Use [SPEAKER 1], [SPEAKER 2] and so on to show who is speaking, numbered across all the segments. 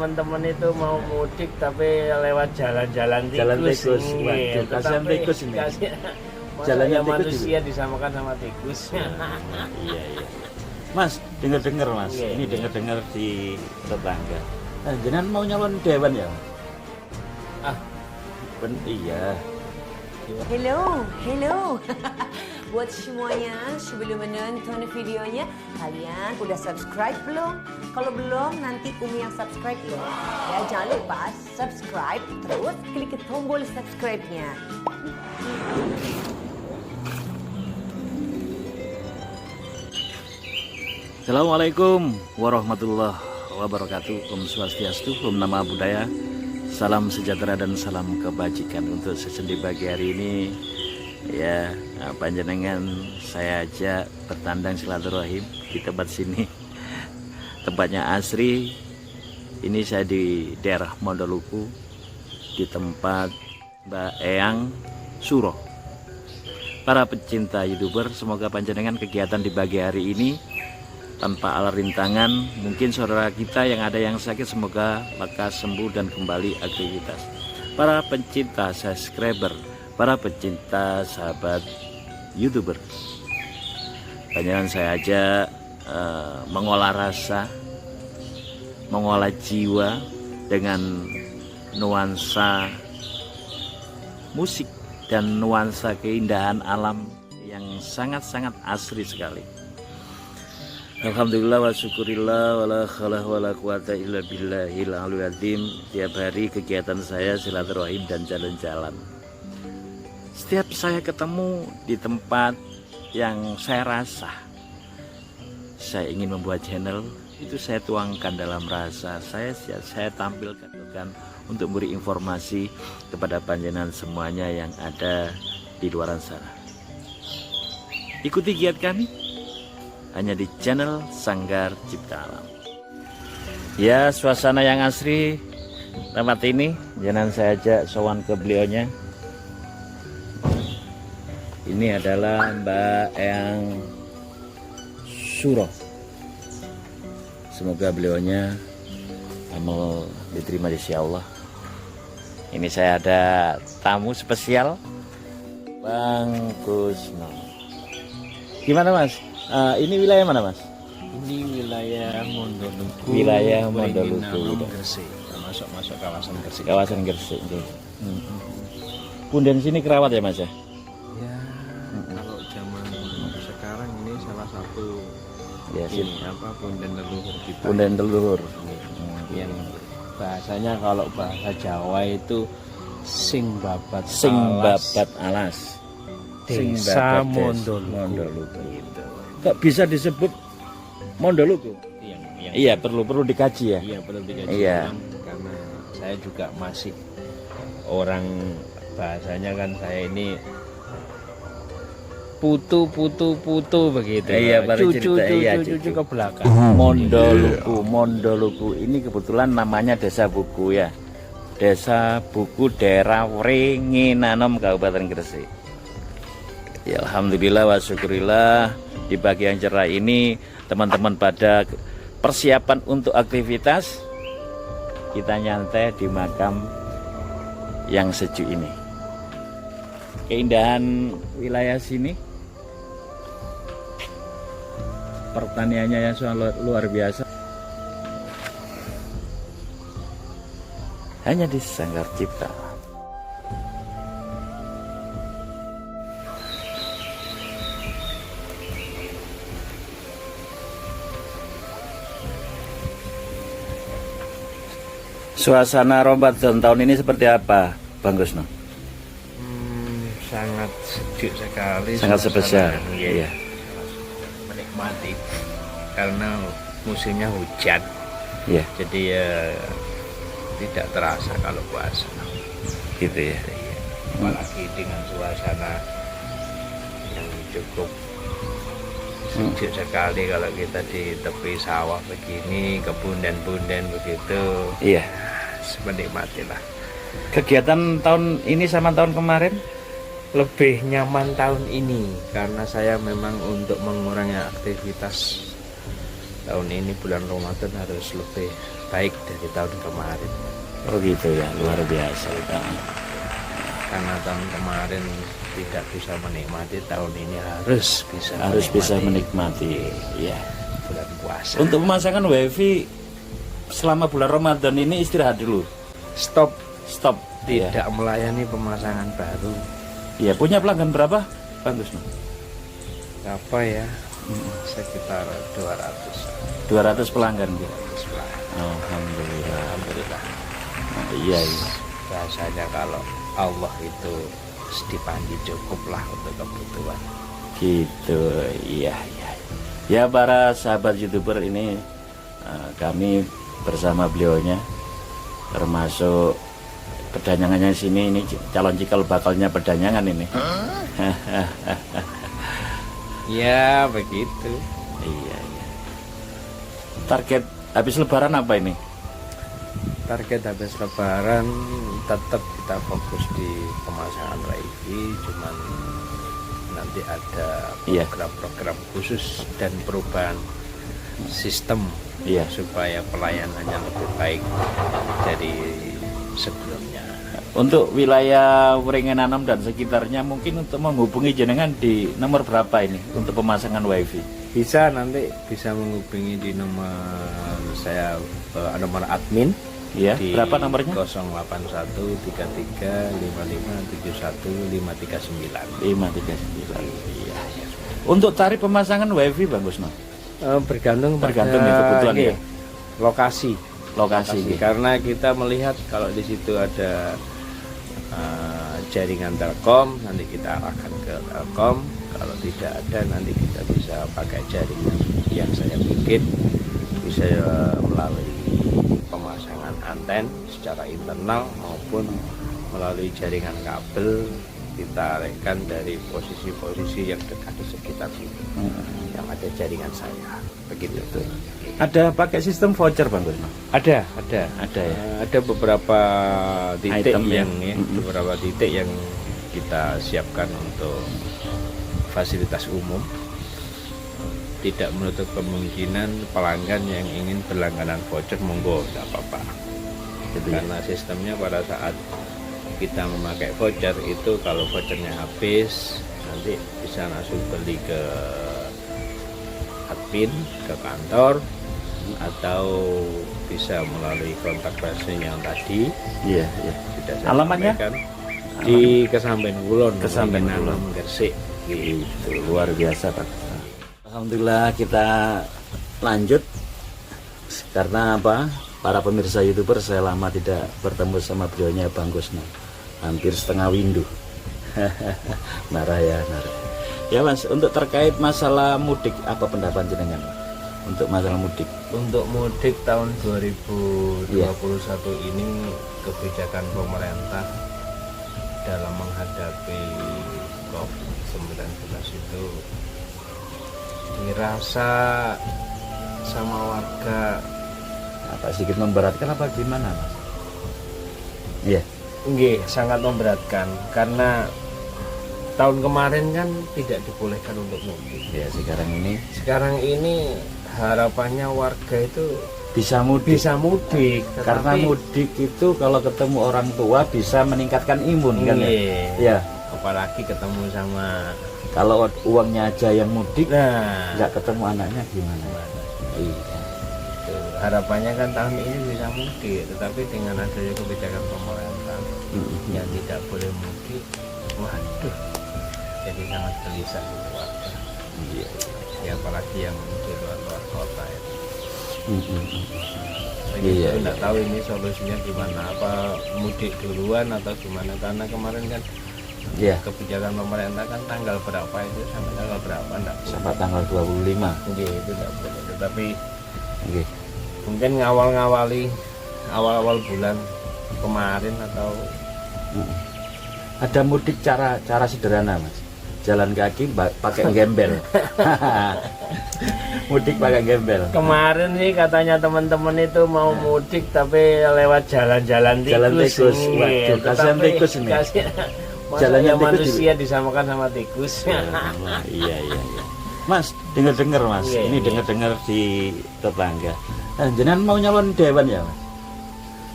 [SPEAKER 1] Teman-teman itu mau mudik tapi lewat jalan-jalan tikus.
[SPEAKER 2] Jalan tikus. Waduh,
[SPEAKER 1] Tetapi
[SPEAKER 2] kasihan tikus ini.
[SPEAKER 1] Jalannya
[SPEAKER 2] tikus
[SPEAKER 1] manusia disamakan sama tikus.
[SPEAKER 2] Iya, iya. Mas, dengar-dengar Mas.
[SPEAKER 1] Iya,
[SPEAKER 2] Ini
[SPEAKER 1] iya.
[SPEAKER 2] dengar-dengar di tetangga. Jangan mau nyalon dewan ya?
[SPEAKER 1] Ah,
[SPEAKER 2] Iya.
[SPEAKER 3] Hello, hello. Buat semuanya, sebelum menonton videonya, kalian udah subscribe belum? Kalau belum, nanti Umi yang subscribe ya. Ya, jangan lupa subscribe, terus klik tombol subscribe-nya.
[SPEAKER 2] Assalamualaikum warahmatullahi wabarakatuh. Om Swastiastu, Om Namo Buddhaya. Salam sejahtera dan salam kebajikan untuk sesendi pagi hari ini. Ya, panjenengan saya ajak bertandang silaturahim di tempat sini. Tempatnya asri. Ini saya di daerah Mondoluku, di tempat Mbak Eyang Suro. Para pecinta YouTuber, semoga panjenengan kegiatan di pagi hari ini tanpa alar rintangan. Mungkin saudara kita yang ada yang sakit, semoga lekas sembuh dan kembali aktivitas. Para pencinta subscriber, para pencinta sahabat YouTuber, panjangan saya ajak mengolah rasa, mengolah jiwa dengan nuansa musik dan nuansa keindahan alam yang sangat-sangat asri sekali. Alhamdulillah wa syukurillah wa la khalah wa la quwata illa billahil aliyil azim. Tiap hari kegiatan saya silaturahim dan jalan-jalan. Setiap saya ketemu di tempat yang saya rasa saya ingin membuat channel, itu saya tuangkan dalam rasa saya tampilkan untuk memberi informasi kepada panjenengan semuanya yang ada di luar sana. Ikuti giat kami hanya di channel Sanggar Cipta Alam. Ya, suasana yang asri tempat ini, jangan saya ajak sowan ke beliaunya. Ini adalah Mbak Eyang Suro. Semoga beliaunya amal diterima di sisi Allah. Ini saya ada tamu spesial, Bang Kusno. Gimana Mas? Ini wilayah mana Mas?
[SPEAKER 1] ini wilayah Mondoluku.
[SPEAKER 2] Wilayah Mondoluku.
[SPEAKER 1] Gresik. Masuk kawasan Gresik.
[SPEAKER 2] Kawasan Gresik. Punden sini kerawat ya Mas ya?
[SPEAKER 1] Ya, kalau zaman sekarang ini salah satu
[SPEAKER 2] Ya,
[SPEAKER 1] ini apa punden leluhur kita.
[SPEAKER 2] Punden leluhur.
[SPEAKER 1] Yang bahasanya kalau bahasa Jawa itu sing babat
[SPEAKER 2] Sing
[SPEAKER 1] alas,
[SPEAKER 2] babat alas. Sing
[SPEAKER 1] Desa
[SPEAKER 2] babat
[SPEAKER 1] Mondoluku.
[SPEAKER 2] Mondoluku.
[SPEAKER 1] Gitu.
[SPEAKER 2] Kok bisa disebut Mondoluku?
[SPEAKER 1] Yang
[SPEAKER 2] Iya, perlu dikaji ya.
[SPEAKER 1] iya perlu dikaji
[SPEAKER 2] Iya.
[SPEAKER 1] ulang, karena saya juga masih orang bahasanya kan saya ini putu begitu.
[SPEAKER 2] Iya, baru cerita, iya,
[SPEAKER 1] cucu ke belakang.
[SPEAKER 2] Mondoluku ini kebetulan namanya Desa Buku ya. Desa Buku daerah Wringinanom Kabupaten Gresik. Ya, alhamdulillah wa syukurillah di pagi yang cerah ini teman-teman pada persiapan untuk aktivitas, kita nyantai di makam yang sejuk ini. Keindahan wilayah sini, pertaniannya yang sangat luar biasa. Hanya di Sanggar Cipta. Suasana Ramadan tahun ini seperti apa, Bang Gusno?
[SPEAKER 1] Sangat sejuk sekali.
[SPEAKER 2] Sangat spesial.
[SPEAKER 1] Iya.
[SPEAKER 2] Iya.
[SPEAKER 1] Menikmati karena musimnya hujan.
[SPEAKER 2] Iya,
[SPEAKER 1] Jadi ya tidak terasa kalau puasa.
[SPEAKER 2] gitu ya.
[SPEAKER 1] Apalagi dengan suasana yang cukup sejuk sekali kalau kita di tepi sawah begini, kebunden-bunden begitu.
[SPEAKER 2] Iya.
[SPEAKER 1] Menikmatilah.
[SPEAKER 2] Kegiatan tahun ini sama tahun kemarin?
[SPEAKER 1] Lebih nyaman tahun ini karena saya memang untuk mengurangi aktivitas tahun ini bulan Ramadan harus lebih baik dari tahun kemarin.
[SPEAKER 2] Oh gitu ya, luar biasa.
[SPEAKER 1] Karena tahun kemarin tidak bisa menikmati, tahun ini harus
[SPEAKER 2] bisa menikmati ya
[SPEAKER 1] bulan puasa.
[SPEAKER 2] Untuk pemasangan wifi selama bulan Ramadan ini istirahat dulu,
[SPEAKER 1] Stop
[SPEAKER 2] tidak
[SPEAKER 1] tidak melayani pemasangan baru.
[SPEAKER 2] ya. Punya pelanggan berapa Bang Gusno?
[SPEAKER 1] Apa ya, sekitar 200
[SPEAKER 2] pelanggan gitu. Alhamdulillah. Nah, iya.
[SPEAKER 1] Rasanya kalau Allah itu dipandi cukup lah untuk kebutuhan.
[SPEAKER 2] Gitu, iya. Ya para sahabat YouTuber ini kami bersama beliaunya, termasuk pedanyangannya sini, ini calon cikal bakalnya pedanyangan ini.
[SPEAKER 1] Ya begitu.
[SPEAKER 2] Iya. Target habis lebaran apa ini?
[SPEAKER 1] Target habis lebaran tetap kita fokus di pemasangan wifi, cuman nanti ada program-program khusus dan perubahan sistem supaya pelayanannya lebih baik dari sebelumnya.
[SPEAKER 2] Untuk wilayah Wrengenanam dan sekitarnya mungkin untuk menghubungi jenengan di nomor berapa ini untuk pemasangan wifi?
[SPEAKER 1] Nanti bisa menghubungi di nomor saya, nomor admin.
[SPEAKER 2] Iya,
[SPEAKER 1] di
[SPEAKER 2] berapa nomornya?
[SPEAKER 1] 081 335171539.
[SPEAKER 2] Iya. Untuk tarif pemasangan wifi Bang Gusno?
[SPEAKER 1] Bergantung
[SPEAKER 2] kebutuhan ya.
[SPEAKER 1] Lokasi.
[SPEAKER 2] Ya.
[SPEAKER 1] Karena kita melihat kalau di situ ada jaringan Telkom, nanti kita arahkan ke Telkom. Kalau tidak ada, nanti kita bisa pakai jaringan yang saya bikin, bisa melalui pemasangan anten secara internal maupun melalui jaringan kabel, ditarikan dari posisi-posisi yang dekat di sekitar situ yang ada jaringan saya. Begitu.
[SPEAKER 2] Ada pakai sistem voucher Bang Gusno?
[SPEAKER 1] Ada
[SPEAKER 2] ya.
[SPEAKER 1] Ada beberapa titik
[SPEAKER 2] item
[SPEAKER 1] beberapa titik yang kita siapkan untuk fasilitas umum. Tidak menutup kemungkinan pelanggan yang ingin berlangganan voucher, monggo, tidak apa-apa. Karena sistemnya pada saat kita memakai voucher itu, kalau vouchernya habis nanti bisa langsung beli ke admin, ke kantor, atau bisa melalui kontak person yang tadi.
[SPEAKER 2] Iya.
[SPEAKER 1] Sudah saya
[SPEAKER 2] Alamatnya?
[SPEAKER 1] sampaikan. Di Kesamben Kulon,
[SPEAKER 2] Kesamben-Kulon,
[SPEAKER 1] Gresik.
[SPEAKER 2] Gitu, luar biasa Pak. Alhamdulillah kita lanjut, karena apa? Para pemirsa YouTuber, saya lama tidak bertemu sama beliaunya Bang Gusno, hampir setengah windu. Marah. Ya Mas, untuk terkait masalah mudik, apa pendapat jenengan untuk masalah mudik?
[SPEAKER 1] Untuk mudik tahun 2021 ini, kebijakan pemerintah dalam menghadapi COVID-19 itu dirasa sama warga
[SPEAKER 2] apa sedikit memberatkan apa gimana Mas? Iya.
[SPEAKER 1] Nggih, sangat memberatkan karena tahun kemarin kan tidak dibolehkan untuk mudik.
[SPEAKER 2] Ya,
[SPEAKER 1] Sekarang ini harapannya warga itu
[SPEAKER 2] bisa mudik. Karena
[SPEAKER 1] tetapi
[SPEAKER 2] mudik itu kalau ketemu orang tua bisa meningkatkan imun kan ya? Ya.
[SPEAKER 1] Apalagi ketemu sama,
[SPEAKER 2] kalau uangnya aja yang mudik,
[SPEAKER 1] nggak
[SPEAKER 2] ketemu anaknya gimana? Iya.
[SPEAKER 1] Harapannya kan tahun ini bisa mudik, tetapi dengan adanya kebijakan pemerintah yang tidak boleh mudik, waduh, jadi sangat gelisah untuk warga.
[SPEAKER 2] Iya.
[SPEAKER 1] Ya apalagi yang di luar kota ya.
[SPEAKER 2] Iya.
[SPEAKER 1] Nggak tahu ini solusinya gimana, apa mudik duluan atau gimana, karena kemarin kan kebijakan pemerintah kan tanggal berapa itu, sampai tanggal berapa enggak?
[SPEAKER 2] Sampai tanggal 25.
[SPEAKER 1] Itu enggak boleh, tetapi mungkin awal bulan kemarin atau
[SPEAKER 2] ada mudik cara sederhana Mas, jalan kaki pakai gembel. Mudik pakai gembel.
[SPEAKER 1] Kemarin sih katanya teman-teman itu mau mudik tapi lewat jalan tikus.
[SPEAKER 2] Waduh, kasihan tikus ini.
[SPEAKER 1] Jalannya manusia disamakan sama tikus.
[SPEAKER 2] Iya. Mas, dengar Mas.
[SPEAKER 1] Iya,
[SPEAKER 2] Ini
[SPEAKER 1] iya.
[SPEAKER 2] dengar di tetangga. Nah, jenengan mau nyalon dewan ya, Mas?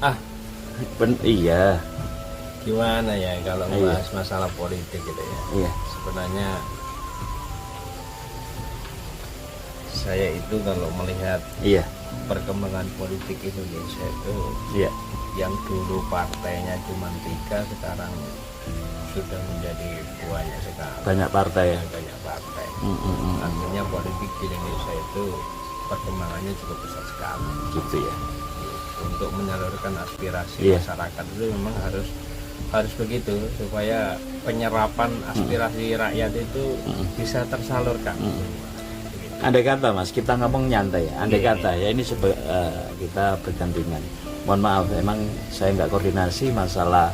[SPEAKER 1] Ah,
[SPEAKER 2] Iya.
[SPEAKER 1] gimana ya kalau
[SPEAKER 2] Iya.
[SPEAKER 1] bahas masalah politik gitu ya.
[SPEAKER 2] Iya.
[SPEAKER 1] Sebenarnya saya itu kalau melihat
[SPEAKER 2] Iya.
[SPEAKER 1] perkembangan politik Indonesia itu,
[SPEAKER 2] Iya.
[SPEAKER 1] yang dulu partainya cuma 3, sekarang sudah menjadi banyak sekali.
[SPEAKER 2] Banyak partai ya.
[SPEAKER 1] Banyak partai.
[SPEAKER 2] Mm.
[SPEAKER 1] Artinya politik di Indonesia itu perkembangannya cukup besar sekali.
[SPEAKER 2] Gitu ya.
[SPEAKER 1] Untuk menyalurkan aspirasi
[SPEAKER 2] Iya.
[SPEAKER 1] masyarakat itu memang harus begitu, supaya penyerapan aspirasi rakyat itu bisa tersalurkan.
[SPEAKER 2] Andai kata Mas, kita ngomong nyantai ya. Andai
[SPEAKER 1] Iya.
[SPEAKER 2] kata ya ini kita bergandengan. Mohon maaf, emang saya nggak koordinasi masalah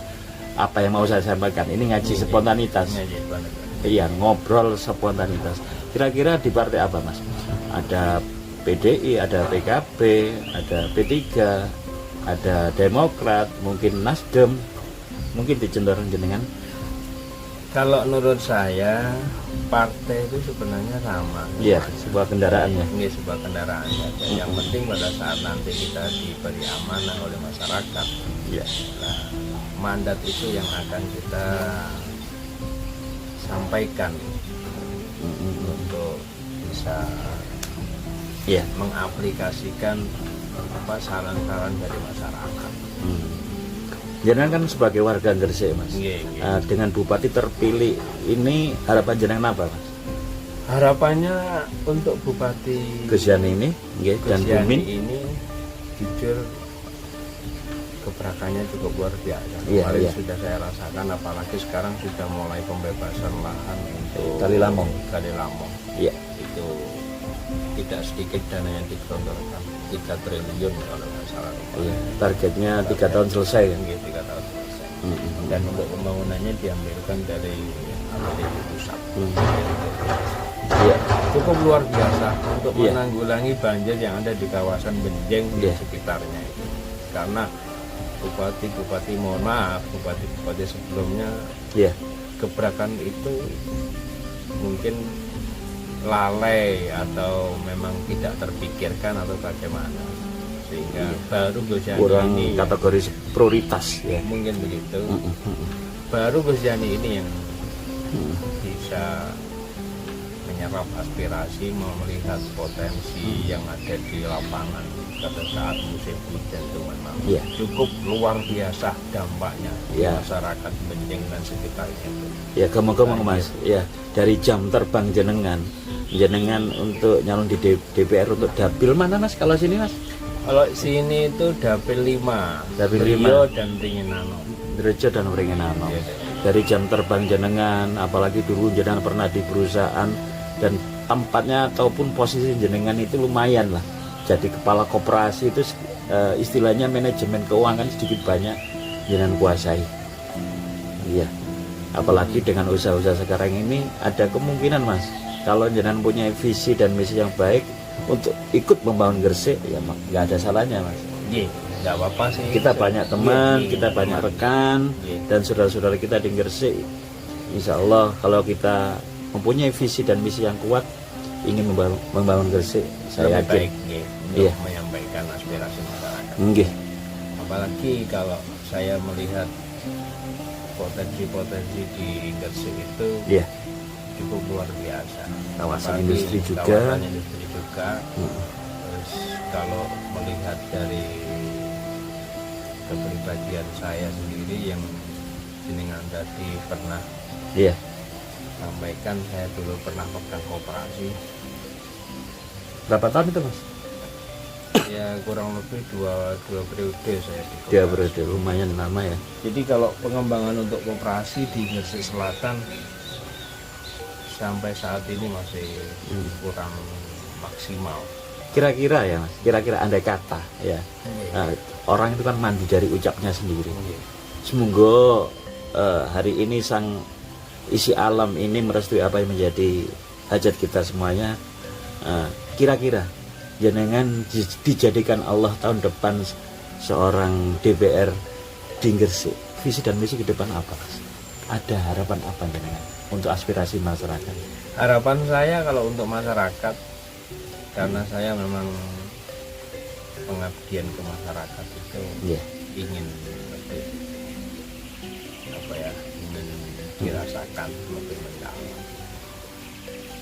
[SPEAKER 2] apa yang mau saya sampaikan. Ini ngaji spontanitas. Iya, ngobrol spontanitas. Kira-kira di partai apa Mas? Ada PDI, ada PKB, ada P3, ada Demokrat, mungkin Nasdem, mungkin dicenderung jenengan.
[SPEAKER 1] Kalau menurut saya partai itu sebenarnya sama.
[SPEAKER 2] Iya, sebuah kendaraan ya.
[SPEAKER 1] Ini sebuah kendaraan saja. Yang penting pada saat nanti kita diberi amanah oleh masyarakat,
[SPEAKER 2] Iya.
[SPEAKER 1] nah, mandat itu yang akan kita sampaikan untuk bisa
[SPEAKER 2] Iya.
[SPEAKER 1] mengaplikasikan saran-saran dari masyarakat.
[SPEAKER 2] Jenengan kan sebagai warga Gresik Mas.
[SPEAKER 1] Iya, iya.
[SPEAKER 2] Dengan bupati terpilih ini harapan jenengan apa Mas?
[SPEAKER 1] Harapannya untuk Bupati
[SPEAKER 2] Gus Yani ini, nggih, dan
[SPEAKER 1] Gus Yani
[SPEAKER 2] Bumin.
[SPEAKER 1] ini jujur gebrakannya cukup luar biasa.
[SPEAKER 2] Iya,
[SPEAKER 1] Kemarin
[SPEAKER 2] iya.
[SPEAKER 1] sudah saya rasakan, apalagi sekarang sudah mulai pembebasan lahan untuk
[SPEAKER 2] Kali Lamong.
[SPEAKER 1] Kali Lamong.
[SPEAKER 2] Iya.
[SPEAKER 1] Itu tidak sedikit dana yang digelontorkan, 3 triliun kalau nggak salah.
[SPEAKER 2] Iya. Targetnya 3 tahun selesai kan?
[SPEAKER 1] Iya, 3 tahun selesai. Dan untuk pembangunannya diambilkan dari APBD pusat.
[SPEAKER 2] Iya.
[SPEAKER 1] Cukup luar biasa untuk
[SPEAKER 2] Iya.
[SPEAKER 1] menanggulangi banjir yang ada di kawasan Benjeng di
[SPEAKER 2] Iya.
[SPEAKER 1] sekitarnya itu. Karena bupati-bupati, mohon maaf, bupati-bupati sebelumnya
[SPEAKER 2] Iya.
[SPEAKER 1] gebrakan itu mungkin lalai atau memang tidak terpikirkan atau bagaimana, sehingga baru Gus Yani
[SPEAKER 2] Kurang
[SPEAKER 1] ini
[SPEAKER 2] kategori prioritas ya.
[SPEAKER 1] mungkin begitu. Baru Gus Yani ini yang bisa menyerap aspirasi, melihat potensi yang ada di lapangan pada saat musim hujan, teman-teman.
[SPEAKER 2] Iya.
[SPEAKER 1] Cukup luar biasa dampaknya di
[SPEAKER 2] Iya.
[SPEAKER 1] masyarakat Benjeng dan sekitarnya itu.
[SPEAKER 2] Ya, ngomong-ngomong Mas, ya dari jam terbang jenengan untuk nyalon di DPR untuk dapil mana Mas kalau sini Mas?
[SPEAKER 1] Kalau sini itu dapil 5,
[SPEAKER 2] Dapil
[SPEAKER 1] Beliau
[SPEAKER 2] 5.
[SPEAKER 1] dan Ringinano.
[SPEAKER 2] Derajat dan Wringinano.
[SPEAKER 1] Iya.
[SPEAKER 2] Dari jam terbang jenengan, apalagi dulu jenengan pernah di perusahaan dan tempatnya ataupun posisi jenengan itu lumayan lah. Jadi kepala koperasi itu istilahnya manajemen keuangan sedikit banyak jenengan kuasai. Iya. Apalagi dengan usaha-usaha sekarang ini ada kemungkinan Mas, kalau jenengan punya visi dan misi yang baik untuk ikut membangun Gresik, ya nggak ada salahnya Mas.
[SPEAKER 1] Iya, nggak apa-apa sih.
[SPEAKER 2] Kita banyak teman,
[SPEAKER 1] Iya,
[SPEAKER 2] kita banyak rekan,
[SPEAKER 1] Iya.
[SPEAKER 2] dan saudara-saudara kita di Gresik. Insya Allah kalau kita mempunyai visi dan misi yang kuat, ingin membangun Gresik, saya
[SPEAKER 1] lebih
[SPEAKER 2] yakin.
[SPEAKER 1] baik iya, untuk
[SPEAKER 2] Iya.
[SPEAKER 1] menyampaikan aspirasi masyarakat.
[SPEAKER 2] Nggih.
[SPEAKER 1] Apalagi kalau saya melihat potensi-potensi di Gresik itu
[SPEAKER 2] Iya.
[SPEAKER 1] cukup luar biasa.
[SPEAKER 2] Kawasan
[SPEAKER 1] Apalagi
[SPEAKER 2] industri juga.
[SPEAKER 1] Kawasan industri juga. Terus kalau melihat dari kepribadian saya sendiri yang jenengan tadi pernah
[SPEAKER 2] Iya.
[SPEAKER 1] sampaikan, saya dulu pernah pegang koperasi.
[SPEAKER 2] Berapa tahun itu Mas?
[SPEAKER 1] Ya kurang lebih dua periode saya di
[SPEAKER 2] Dia
[SPEAKER 1] koperasi.
[SPEAKER 2] berada lumayan lama ya.
[SPEAKER 1] Jadi kalau pengembangan untuk koperasi di Gresik Selatan sampai saat ini masih kurang maksimal.
[SPEAKER 2] Kira-kira ya Mas, kira-kira andai kata ya. Orang itu kan mandi dari ucapnya sendiri. Semoga hari ini sang isi alam ini merestui apa yang menjadi hajat kita semuanya. Kira-kira jenengan dijadikan Allah tahun depan seorang DPR di Gresik, visi dan misi ke depan apa Mas? ada harapan apa jenengan untuk aspirasi masyarakat?
[SPEAKER 1] Harapan saya kalau untuk masyarakat, karena saya memang pengabdian ke masyarakat itu
[SPEAKER 2] Iya.
[SPEAKER 1] ingin lebih apa ya, ingin dirasakan lebih mendalam.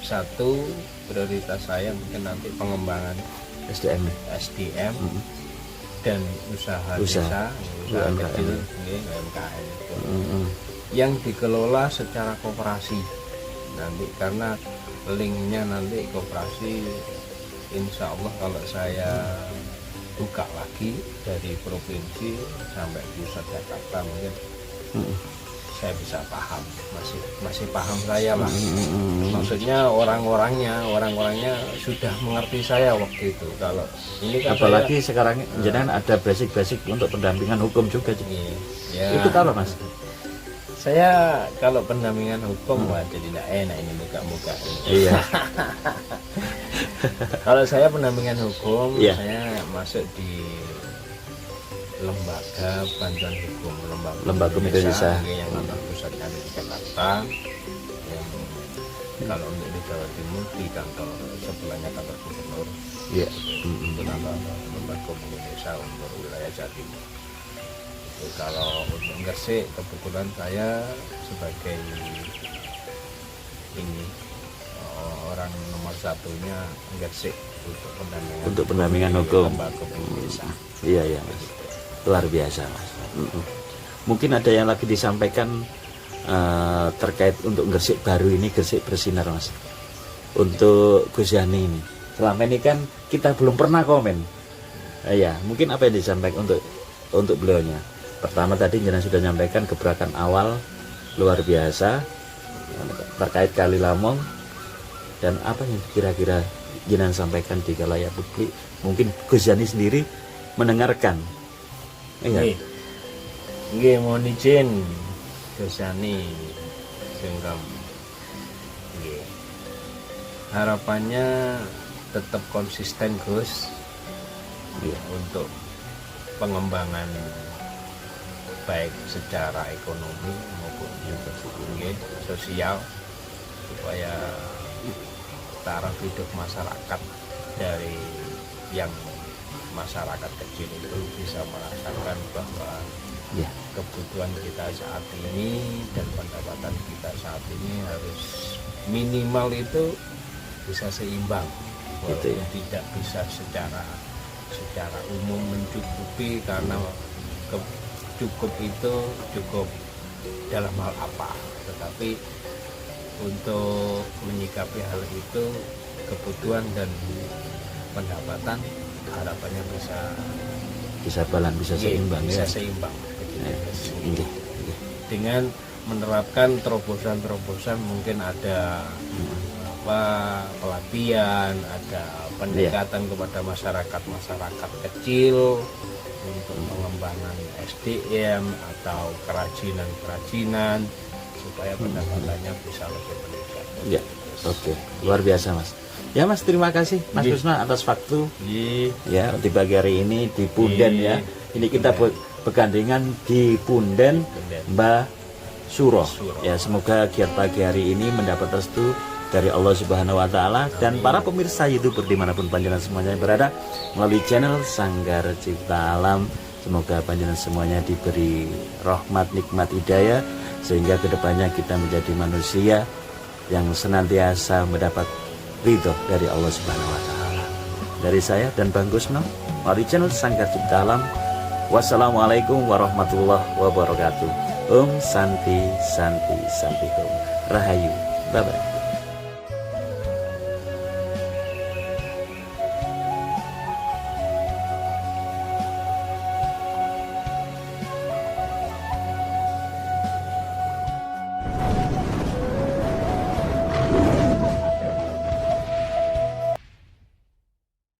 [SPEAKER 1] Satu, prioritas saya mungkin nanti pengembangan
[SPEAKER 2] SDM.
[SPEAKER 1] SDM
[SPEAKER 2] Mm.
[SPEAKER 1] dan usaha
[SPEAKER 2] Usaha.
[SPEAKER 1] usaha
[SPEAKER 2] UMKM.
[SPEAKER 1] kecil, UMKM itu,
[SPEAKER 2] Mm-mm.
[SPEAKER 1] yang dikelola secara koperasi nanti, karena linknya nanti koperasi. Insya Allah kalau saya buka lagi dari provinsi sampai pusat Jakarta, mungkin
[SPEAKER 2] Mm-mm.
[SPEAKER 1] saya bisa paham, masih paham saya lah.
[SPEAKER 2] Mm-mm.
[SPEAKER 1] Maksudnya orang-orangnya sudah mengerti saya waktu itu. Kalau ini kan
[SPEAKER 2] Apalagi sekarang jenengan ada basic-basic untuk pendampingan hukum juga.
[SPEAKER 1] ya,
[SPEAKER 2] Itu kalau Mas.
[SPEAKER 1] saya kalau pendampingan hukum wah jadi tidak enak ini muka-muka ini.
[SPEAKER 2] Iya.
[SPEAKER 1] Kalau saya pendampingan hukum,
[SPEAKER 2] Iya.
[SPEAKER 1] saya masuk di lembaga bantuan hukum,
[SPEAKER 2] Lembaga Indonesia.
[SPEAKER 1] yang kantor pusatnya di Jakarta. Yang kalau untuk di Jawa Timur di kantor sebelahnya kantor gubernur.
[SPEAKER 2] Iya.
[SPEAKER 1] Itu kantor lembaga Indonesia untuk wilayah Jawa Timur. Itu kalau untuk Gresik kebetulan saya sebagai ini orang nomor satunya Gresik untuk pendampingan
[SPEAKER 2] hukum.
[SPEAKER 1] lembaga Indonesia.
[SPEAKER 2] Iya, iya, Mas. Luar biasa, Mas. Mm-mm. Mungkin ada yang lagi disampaikan terkait untuk Gresik baru ini, Gresik Bersinar, Mas. Untuk Gus Yani ini. Selama ini kan kita belum pernah komen. Ya, mungkin apa yang disampaikan untuk beliaunya. Pertama tadi jenengan sudah menyampaikan gebrakan awal luar biasa terkait Kali Lamong, dan apa yang kira-kira jenengan sampaikan di khalayak publik. Mungkin Gus Yani sendiri mendengarkan. Iya.
[SPEAKER 1] Nggih, mohon izin Gus Yani singkam. Nggih. Harapannya tetap konsisten Gus.
[SPEAKER 2] Iya.
[SPEAKER 1] Untuk pengembangan baik secara ekonomi maupun juga sosial, supaya taraf hidup masyarakat dari yang masyarakat kecil itu bisa merasakan bahwa
[SPEAKER 2] Ya.
[SPEAKER 1] kebutuhan kita saat ini dan pendapatan kita saat ini harus minimal itu bisa seimbang, walaupun tidak bisa secara umum mencukupi, karena cukup itu cukup dalam hal apa, tetapi untuk menyikapi hal itu kebutuhan dan pendapatan harapannya
[SPEAKER 2] Bisa balance, bisa seimbang,
[SPEAKER 1] bisa
[SPEAKER 2] ya.
[SPEAKER 1] seimbang
[SPEAKER 2] Iya. Iya.
[SPEAKER 1] dengan menerapkan terobosan-terobosan. Mungkin ada pelatihan, ada pendekatan kepada masyarakat kecil untuk pengembangan SDM atau kerajinan supaya pendapatannya bisa lebih meningkat.
[SPEAKER 2] Ya. Oke, luar biasa, Mas. Ya, Mas, terima kasih Mas Kusna atas waktu. Ya, di pagi hari ini di Punden, ya. Ini kita bergandengan di Punden Mbah Suro. Ya, semoga giat pagi hari ini mendapat restu dari Allah Subhanahu wa Ta'ala, dan para pemirsa YouTuber dimanapun panjenengan semuanya berada melalui channel Sanggar Cipta Alam. Semoga panjenengan semuanya diberi rahmat, nikmat, hidayah, sehingga kedepannya kita menjadi manusia yang senantiasa mendapat ridho dari Allah Subhanahu wa Ta'ala. Dari saya dan Bang Kusno melalui channel Sanggar Cipta Alam. Wassalamualaikum warahmatullahi wabarakatuh. Om Santi Santi Santi Om Rahayu. Bye bye.